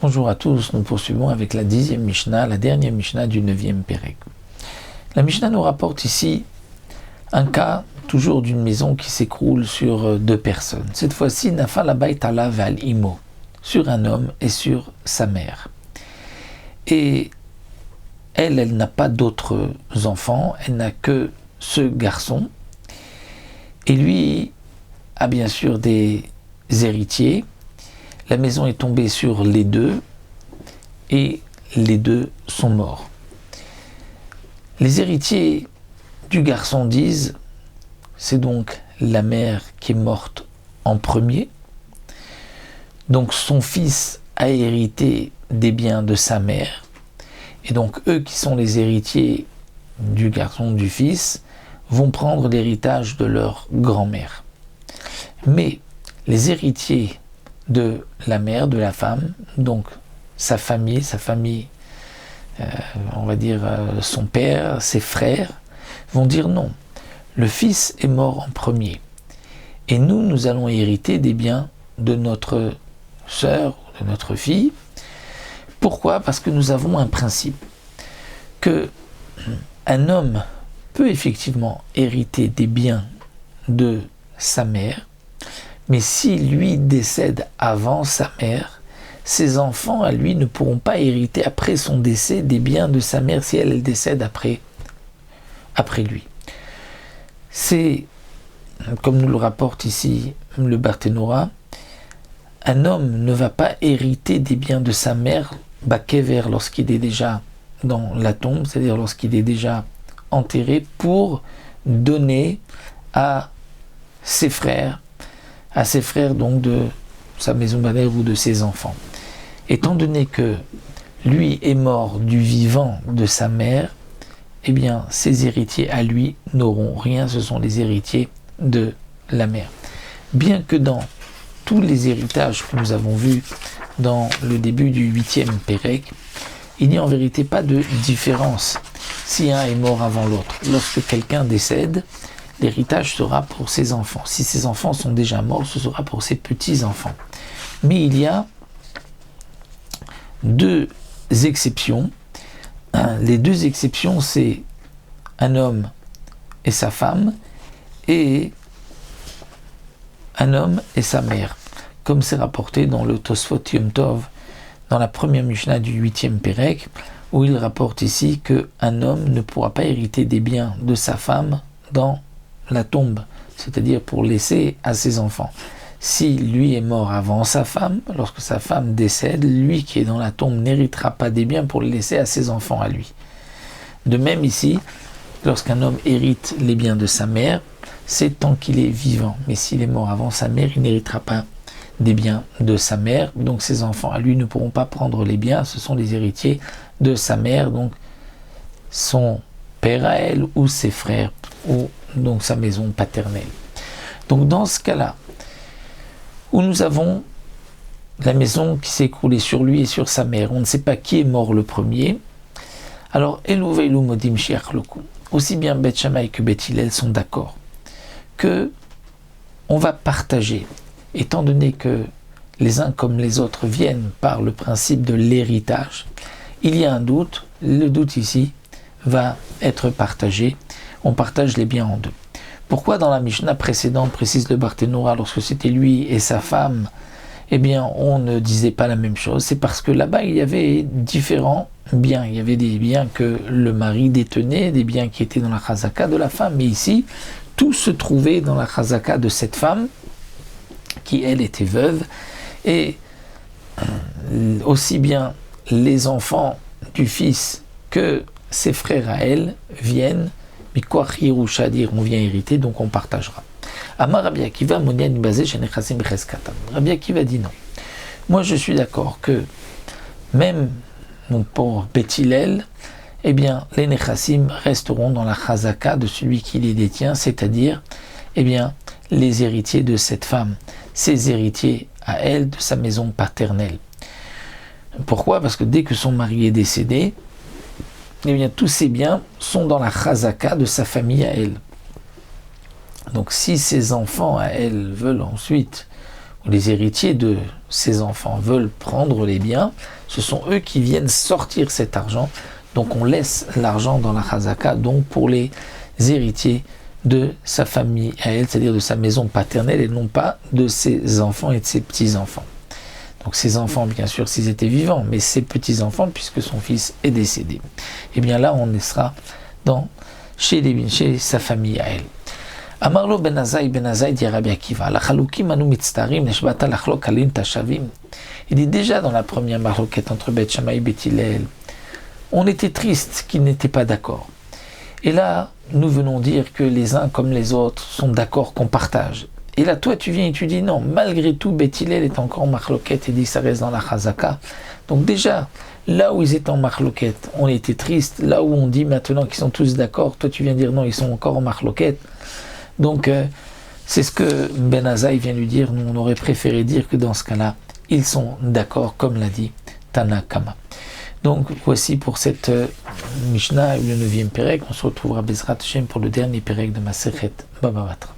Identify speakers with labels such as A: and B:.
A: Bonjour à tous, nous poursuivons avec la 10e Mishnah, la dernière Mishnah du 9e Pérec. La Mishnah nous rapporte ici un cas toujours d'une maison qui s'écroule sur deux personnes. Cette fois-ci, Nafal Abayt Alav Al Imo, sur un homme et sur sa mère. Et elle n'a pas d'autres enfants, elle n'a que ce garçon. Et lui a bien sûr des héritiers. La maison est tombée sur les deux et les deux sont morts. Les héritiers du garçon disent, c'est donc la mère qui est morte en premier. Donc son fils a hérité des biens de sa mère. Et donc eux qui sont les héritiers du garçon, du fils, vont prendre l'héritage de leur grand-mère. Mais les héritiers de la mère, de la femme, donc sa famille, on va dire son père, ses frères, vont dire non, le fils est mort en premier. Et nous allons hériter des biens de notre sœur, de notre fille. Pourquoi ? Parce que nous avons un principe, que un homme peut effectivement hériter des biens de sa mère, mais si lui décède avant sa mère, ses enfants à lui ne pourront pas hériter après son décès des biens de sa mère si elle décède après lui. C'est, comme nous le rapporte ici le Barthénora, un homme ne va pas hériter des biens de sa mère, Bakever, lorsqu'il est déjà dans la tombe, c'est-à-dire lorsqu'il est déjà enterré, pour donner à ses frères donc de sa maison mère ou de ses enfants. Étant donné que lui est mort du vivant de sa mère, eh bien ses héritiers à lui n'auront rien, ce sont les héritiers de la mère. Bien que dans tous les héritages que nous avons vus dans le début du 8e Pérec, il n'y a en vérité pas de différence si un est mort avant l'autre. Lorsque quelqu'un décède, l'héritage sera pour ses enfants. Si ses enfants sont déjà morts, ce sera pour ses petits-enfants. Mais il y a deux exceptions. Les deux exceptions, c'est un homme et sa femme et un homme et sa mère. Comme c'est rapporté dans le Tosfot Yom Tov, dans la première Mishnah du 8e Pérec, où il rapporte ici qu'un homme ne pourra pas hériter des biens de sa femme dans la tombe, c'est-à-dire pour laisser à ses enfants. Si lui est mort avant sa femme, lorsque sa femme décède, lui qui est dans la tombe n'héritera pas des biens pour les laisser à ses enfants à lui. De même ici, lorsqu'un homme hérite les biens de sa mère, c'est tant qu'il est vivant. Mais s'il est mort avant sa mère, il n'héritera pas des biens de sa mère, donc ses enfants à lui ne pourront pas prendre les biens, ce sont les héritiers de sa mère, donc son père à elle ou ses frères, ou donc sa maison paternelle. Donc dans ce cas-là, où nous avons la maison qui s'est écroulée sur lui et sur sa mère, on ne sait pas qui est mort le premier, alors Elou Veilou Modim Shiachloku, aussi bien Beth Shammai que Beth Hillel sont d'accord que on va partager, étant donné que les uns comme les autres viennent par le principe de l'héritage, il y a un doute, le doute ici va être partagé, on partage les biens en deux. Pourquoi dans la Mishnah précédente, précise le Barthénora, lorsque c'était lui et sa femme, eh bien on ne disait pas la même chose? C'est parce que là-bas il y avait différents biens, il y avait des biens que le mari détenait, des biens qui étaient dans la chazaka de la femme, mais ici tout se trouvait dans la chazaka de cette femme, qui elle était veuve, et aussi bien les enfants du fils que ses frères à elle viennent, Mikoach Yerusha, dire on vient hériter, donc on partagera. Amar Rabbi Akiva Monian Basé chez Nechasim Cheskatan. Rabbi Akiva dit non. Moi je suis d'accord que même pour Beth Hillel, eh bien les Nechassim resteront dans la chazaka de celui qui les détient, c'est-à-dire eh bien les héritiers de cette femme, ses héritiers à elle de sa maison paternelle. Pourquoi ? Parce que dès que son mari est décédé, eh bien tous ses biens sont dans la chazaka de sa famille à elle. Donc si ses enfants à elle veulent ensuite ou les héritiers de ces enfants veulent prendre les biens, ce sont eux qui viennent sortir cet argent. Donc on laisse l'argent dans la chazaka, donc pour les héritiers de sa famille à elle, c'est-à-dire de sa maison paternelle et non pas de ses enfants et de ses petits-enfants. Donc ses enfants, bien sûr, s'ils étaient vivants, mais ses petits-enfants, puisque son fils est décédé. Et bien là, on sera chez sa famille à elle. Amarlo ben Azai dit Rabbi Akiva, la chalukim anu mitztarim neshbata lachlok alin tashavim. Il dit déjà dans la première marloquette entre Beth Shammai et Beth Hillel, on était triste qu'ils n'étaient pas d'accord. Et là, nous venons dire que les uns comme les autres sont d'accord qu'on partage. Et là, toi, tu viens et tu dis non, malgré tout, Beth Hillel est encore en marloquette et dit ça reste dans la chazaka. Donc déjà, là où ils étaient en marloquette, on était triste. Là où on dit maintenant qu'ils sont tous d'accord, toi, tu viens dire non, ils sont encore en marloquette. Donc, c'est ce que Ben Azai vient lui dire. Nous, on aurait préféré dire que dans ce cas-là, ils sont d'accord, comme l'a dit Tana Kama. Donc, voici pour cette Mishnah, le 9e Pérec. On se retrouvera Bezrat Hashem pour le dernier Pérec de Masechet Baba Batra.